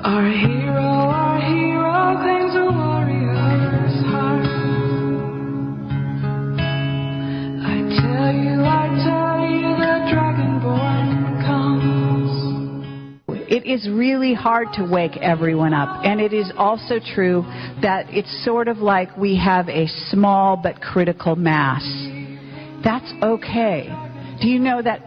Our hero claims a warrior's heart. I tell you, the dragonborn comes. It is really hard to wake everyone up, and it is also true that it's sort of like we have a small but critical mass. That's okay. Do you know that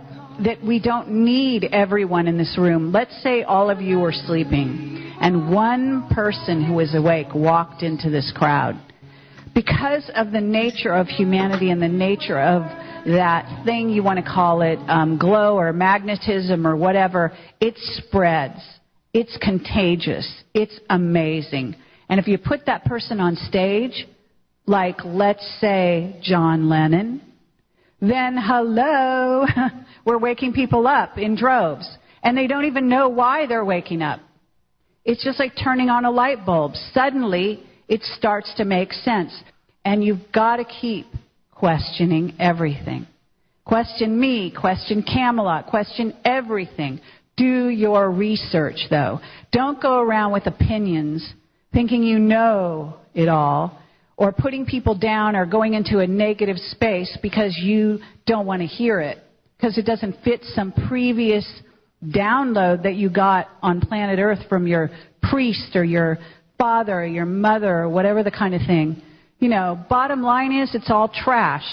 we don't need everyone in this room? Let's say all of you were sleeping, and one person who was awake walked into this crowd. Because of the nature of humanity and the nature of that thing, you want to call it glow or magnetism or whatever, it spreads. It's contagious. It's amazing. And if you put that person on stage, like let's say John Lennon, then hello, we're waking people up in droves. And they don't even know why they're waking up. It's just like turning on a light bulb. Suddenly, it starts to make sense. And you've got to keep questioning everything. Question me, question Camelot, question everything. Do your research, though. Don't go around with opinions, thinking you know it all, or putting people down or going into a negative space because you don't want to hear it, because it doesn't fit some previous download that you got on planet Earth from your priest or your father or your mother or whatever the kind of thing. You know, bottom line is it's all trash.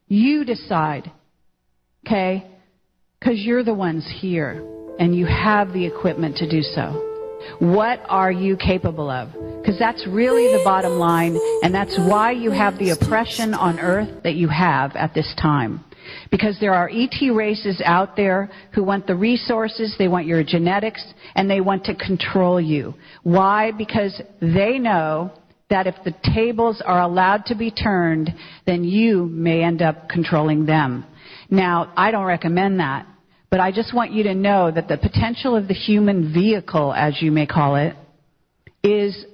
You decide, okay? Because you're the ones here, and you have the equipment to do so. What are you capable of? Because that's really the bottom line, and that's why you have the oppression on Earth that you have at this time. Because there are ET races out there who want the resources, they want your genetics, and they want to control you. Why? Because they know that if the tables are allowed to be turned, then you may end up controlling them. Now, I don't recommend that, but I just want you to know that the potential of the human vehicle, as you may call it, is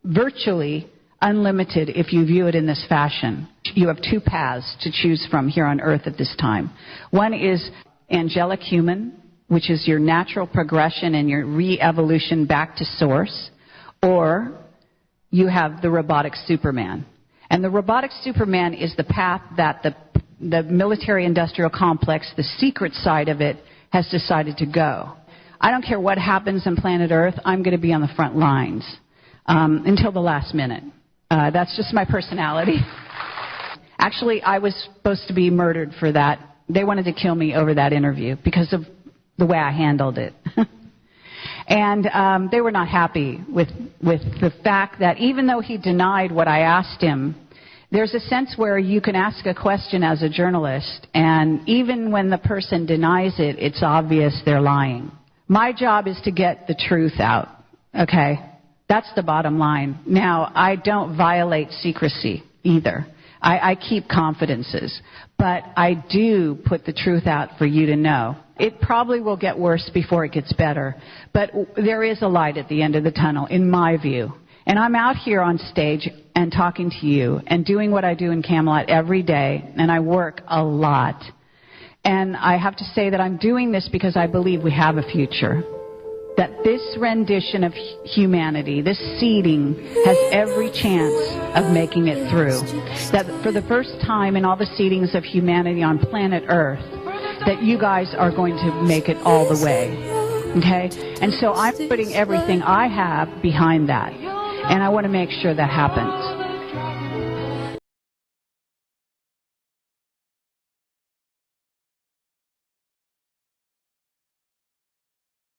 virtually unlimited if you view it in this fashion. You have two paths to choose from here on Earth at this time. One is angelic human, which is your natural progression and your re-evolution back to source, or you have the robotic Superman. And the robotic Superman is the path that the military-industrial complex, the secret side of it, has decided to go. I don't care what happens on planet Earth, I'm going to be on the front lines until the last minute. That's just my personality. Actually, I was supposed to be murdered for that. They wanted to kill me over that interview because of the way I handled it. And they were not happy with the fact that even though he denied what I asked him, there's a sense where you can ask a question as a journalist, and even when the person denies it, it's obvious they're lying. My job is to get the truth out, okay? That's the bottom line. Now, I don't violate secrecy either. I keep confidences, but I do put the truth out for you to know. It probably will get worse before it gets better, but there is a light at the end of the tunnel, in my view. And I'm out here on stage and talking to you and doing what I do in Camelot every day, and I work a lot. And I have to say that I'm doing this because I believe we have a future. That this rendition of humanity, this seeding, has every chance of making it through. That for the first time in all the seedings of humanity on planet Earth, that you guys are going to make it all the way. Okay? And so I'm putting everything I have behind that. And I want to make sure that happens.